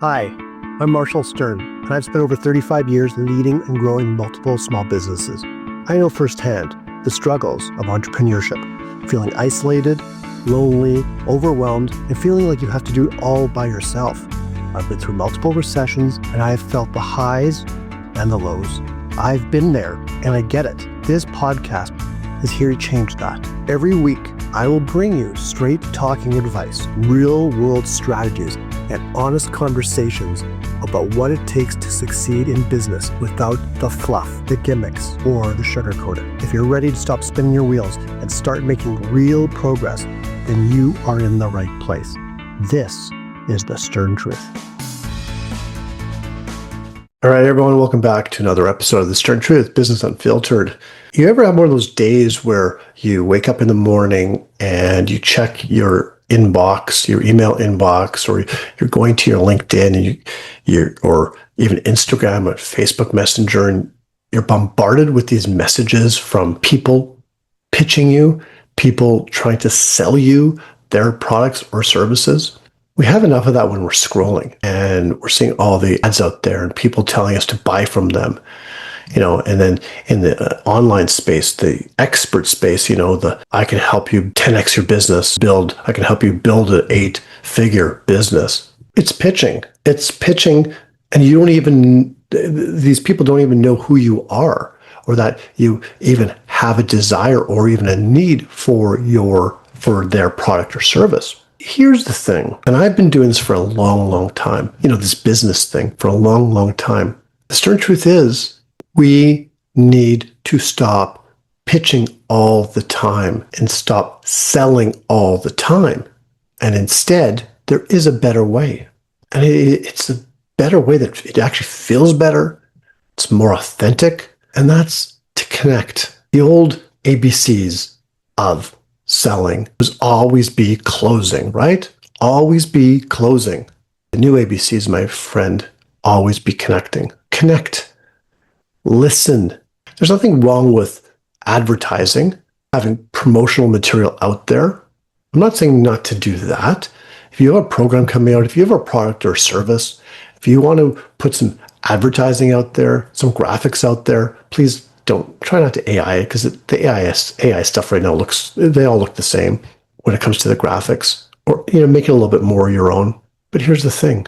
Hi, I'm Marshall Stern, and I've spent over 35 years leading and growing multiple small businesses. I know firsthand the struggles of entrepreneurship, feeling isolated, lonely, overwhelmed, and feeling like you have to do it all by yourself. I've been through multiple recessions, and I have felt the highs and the lows. I've been there, and I get it. This podcast is here to change that. Every week, I will bring you straight talking advice, real-world strategies, and honest conversations about what it takes to succeed in business without the fluff, the gimmicks, or the sugarcoating. If you're ready to stop spinning your wheels and start making real progress, then you are in the right place. This is the Stern Truth. All right, everyone, welcome back to another episode of the Stern Truth, Business Unfiltered. You ever have one of those days where you wake up in the morning and you check your inbox, your email inbox, or you're going to your LinkedIn and or even Instagram or Facebook Messenger, and you're bombarded with these messages from people pitching you, people trying to sell you their products or services? We have enough of that when we're scrolling and we're seeing all the ads out there and people telling us to buy from them, and then in the online space, the expert space, I can help you 10x your business, I can help you build an 8-figure business. It's pitching, and these people don't even know who you are or that you even have a desire or even a need for their product or service. Here's the thing, and I've been doing this for a long, long time, this business thing for a long, long time. The stern truth is we need to stop pitching all the time and stop selling all the time. And instead, there is a better way. And it's a better way that it actually feels better. It's more authentic. And that's to connect. The old ABCs of selling was always be closing, right? Always be closing. The new ABCs, my friend, always be connecting. Connect. Listen. There's nothing wrong with advertising, having promotional material out there. I'm not saying not to do that. If you have a program coming out, if you have a product or service, if you want to put some advertising out there, some graphics out there, please try not to AI it, because the AI stuff right now they all look the same when it comes to the graphics, or make it a little bit more your own. But here's the thing,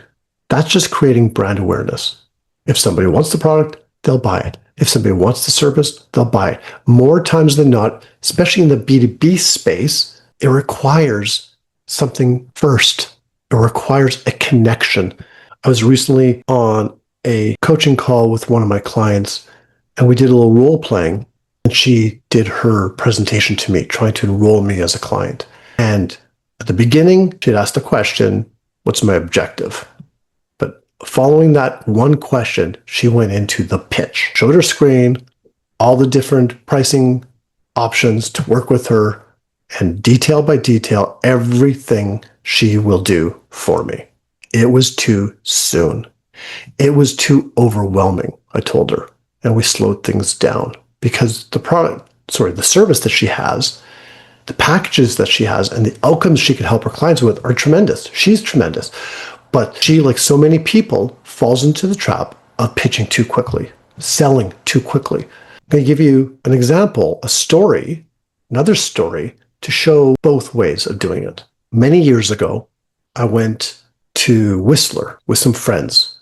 that's just creating brand awareness. If somebody wants the product, they'll buy it. If somebody wants the service, they'll buy it. More times than not, especially in the B2B space, it requires something first. It requires a connection. I was recently on a coaching call with one of my clients, and we did a little role playing, and she did her presentation to me, trying to enroll me as a client. And at the beginning, she'd asked the question, what's my objective? But following that one question, she went into the pitch, showed her screen, all the different pricing options to work with her, and detail by detail, everything she will do for me. It was too soon. It was too overwhelming, I told her. And we slowed things down because the service that she has, the packages that she has, and the outcomes she can help her clients with are tremendous. She's tremendous. But she, like so many people, falls into the trap of pitching too quickly, selling too quickly. I'm going to give you an example, another story, to show both ways of doing it. Many years ago, I went to Whistler with some friends,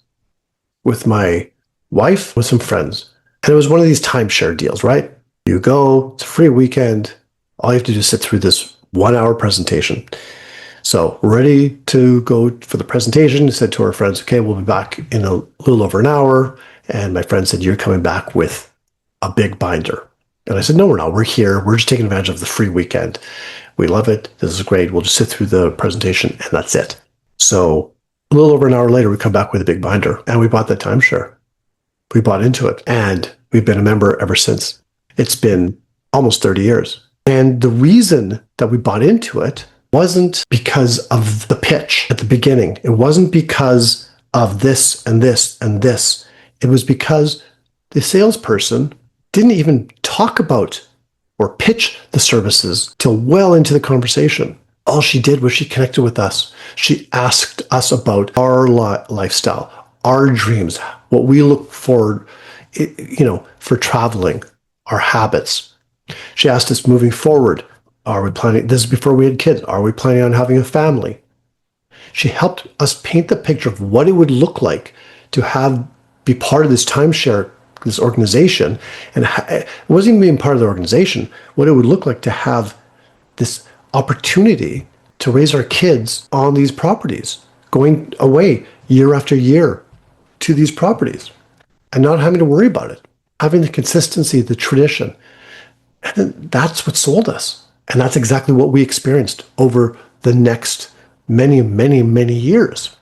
with my wife, with some friends. And it was one of these timeshare deals, right? You go, it's a free weekend. All you have to do is sit through this 1-hour presentation. So we're ready to go for the presentation. I said to our friends, okay, we'll be back in a little over an hour. And my friend said, you're coming back with a big binder. And I said, no, we're not. We're here. We're just taking advantage of the free weekend. We love it. This is great. We'll just sit through the presentation and that's it. So a little over an hour later, we come back with a big binder and we bought that timeshare. We bought into it, and we've been a member ever since. It's been almost 30 years. And the reason that we bought into it wasn't because of the pitch at the beginning. It wasn't because of this and this and this. It was because the salesperson didn't even talk about or pitch the services till well into the conversation. All she did was she connected with us. She asked us about our lifestyle, our dreams, what we look forward, for traveling, our habits. She asked us moving forward, are we planning, this is before we had kids, are we planning on having a family? She helped us paint the picture of what it would look like to be part of this timeshare, this organization. And it wasn't even being part of the organization, what it would look like to have this opportunity to raise our kids on these properties, going away year after year to these properties and not having to worry about it, having the consistency, the tradition. And that's what sold us. And that's exactly what we experienced over the next many, many, many years.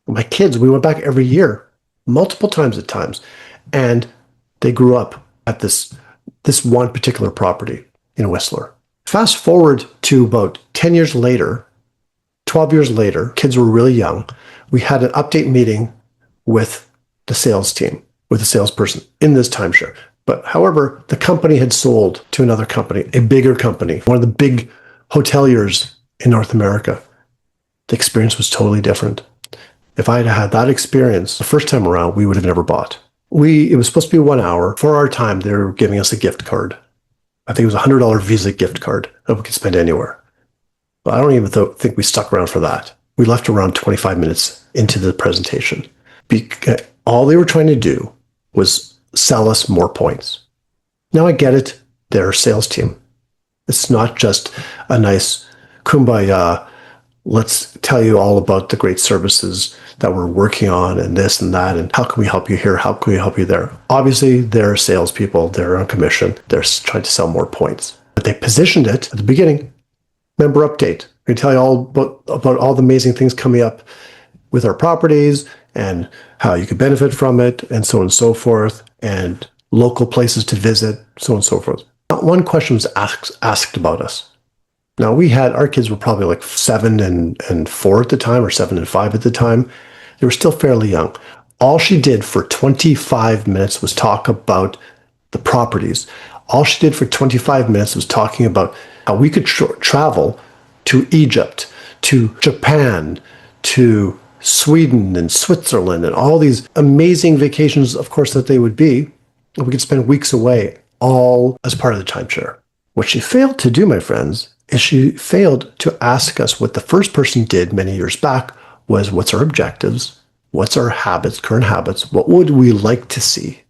My kids, we went back every year, multiple times at times, and they grew up at this one particular property in Whistler. Fast forward to about 10 years later, 12 years later, kids were really young. We had an update meeting with the sales team, with the salesperson in this timeshare. But however, the company had sold to another company, a bigger company, one of the big hoteliers in North America. The experience was totally different. If I had had that experience the first time around, we would have never bought. It was supposed to be 1 hour. For our time, they were giving us a gift card. I think it was a $100 Visa gift card that we could spend anywhere. But I don't even think we stuck around for that. We left around 25 minutes into the presentation. All they were trying to do was sell us more points. Now I get it. They're a sales team. It's not just a nice kumbaya, let's tell you all about the great services that we're working on and this and that, and how can we help you here? How can we help you there? Obviously, they're salespeople. They're on commission. They're trying to sell more points. But they positioned it at the beginning. Member update. We can tell you all about all the amazing things coming up with our properties and how you could benefit from it, and so on and so forth, and local places to visit, so on and so forth. Not one question was asked about us. Now, our kids were probably like 7 and 4 at the time, or 7 and 5 at the time. They were still fairly young. All she did for 25 minutes was talk about the properties. All she did for 25 minutes was talking about how we could travel to Egypt, to Japan, to Sweden and Switzerland, and all these amazing vacations, of course, that they would be. And we could spend weeks away, all as part of the timeshare. What she failed to do, my friends, is she failed to ask us what the first person did many years back was, what's our objectives? What's our habits, current habits? What would we like to see?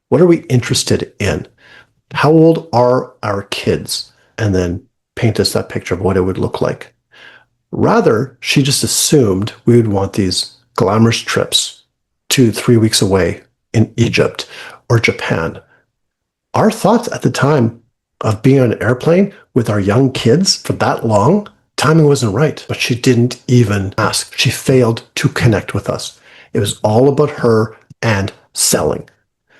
What are we interested in? How old are our kids? And then paint us that picture of what it would look like. Rather, she just assumed we would want these glamorous trips 2-3 weeks away in Egypt or Japan. Our thoughts at the time of being on an airplane with our young kids for that long, timing wasn't right, but she didn't even ask. She failed to connect with us. It was all about her and selling.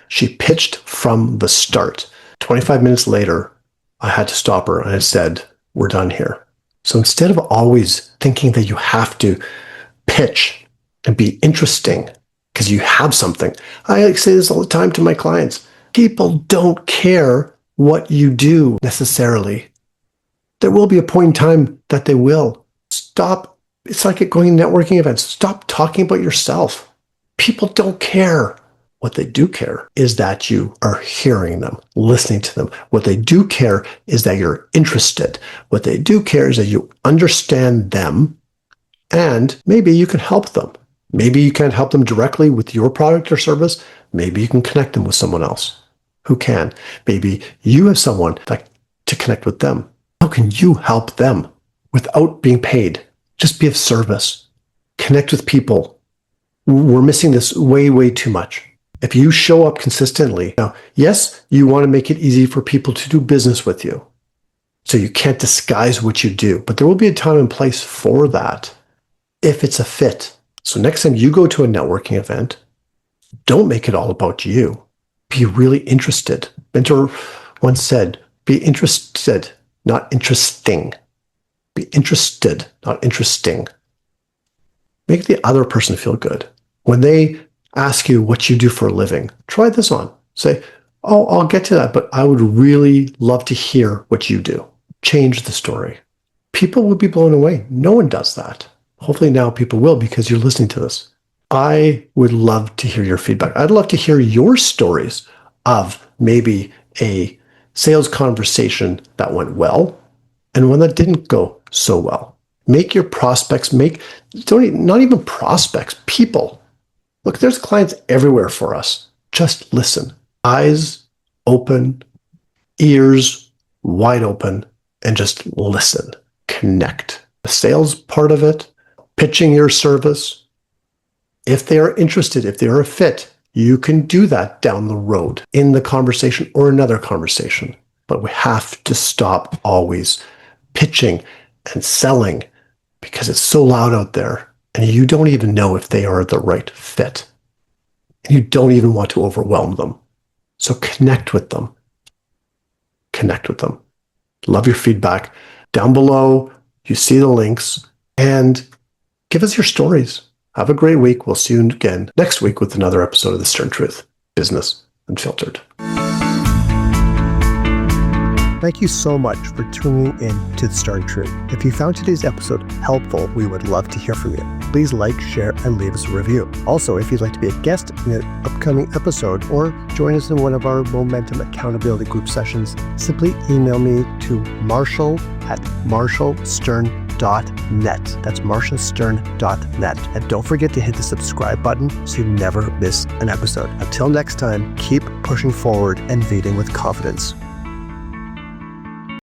She pitched from the start. 25 minutes later, I had to stop her and I said, we're done here. So instead of always thinking that you have to pitch and be interesting because you have something, I say this all the time to my clients. People don't care what you do necessarily. There will be a point in time that they will. Stop. It's like going to networking events. Stop talking about yourself. People don't care. What they do care is that you are hearing them, listening to them. What they do care is that you're interested. What they do care is that you understand them, and maybe you can help them. Maybe you can't help them directly with your product or service. Maybe you can connect them with someone else who can. Maybe you have someone to connect with them. How can you help them without being paid? Just be of service. Connect with people. We're missing this way, way too much. If you show up consistently, now, yes, you want to make it easy for people to do business with you. So you can't disguise what you do, but there will be a time and place for that if it's a fit. So next time you go to a networking event, don't make it all about you. Be really interested. Mentor once said, be interested, not interesting. Be interested, not interesting. Make the other person feel good. When they ask you what you do for a living, try this on. Say, oh, I'll get to that, but I would really love to hear what you do. Change the story. people will be blown away. No one does that. Hopefully now people will, because you're listening to this. I would love to hear your feedback. I'd love to hear your stories of maybe a sales conversation that went well and one that didn't go so well. Make your prospects, not even prospects, people. Look, there's clients everywhere for us. Just listen. Eyes open, ears wide open, and just listen. Connect. The sales part of it, pitching your service. If they are interested, if they are a fit, you can do that down the road in the conversation or another conversation. But we have to stop always pitching and selling because it's so loud out there and you don't even know if they are the right fit. And you don't even want to overwhelm them. So connect with them. Connect with them. Love your feedback. Down below, you see the links, and give us your stories. Have a great week. We'll see you again next week with another episode of The Stern Truth, Business Unfiltered. Thank you so much for tuning in to The Stern Truth. If you found today's episode helpful, we would love to hear from you. Please like, share, and leave us a review. Also, if you'd like to be a guest in an upcoming episode or join us in one of our Momentum Accountability Group sessions, simply email me to marshall@marshallstern.net. That's marshallstern.net. And don't forget to hit the subscribe button so you never miss an episode. Until next time, keep pushing forward and leading with confidence.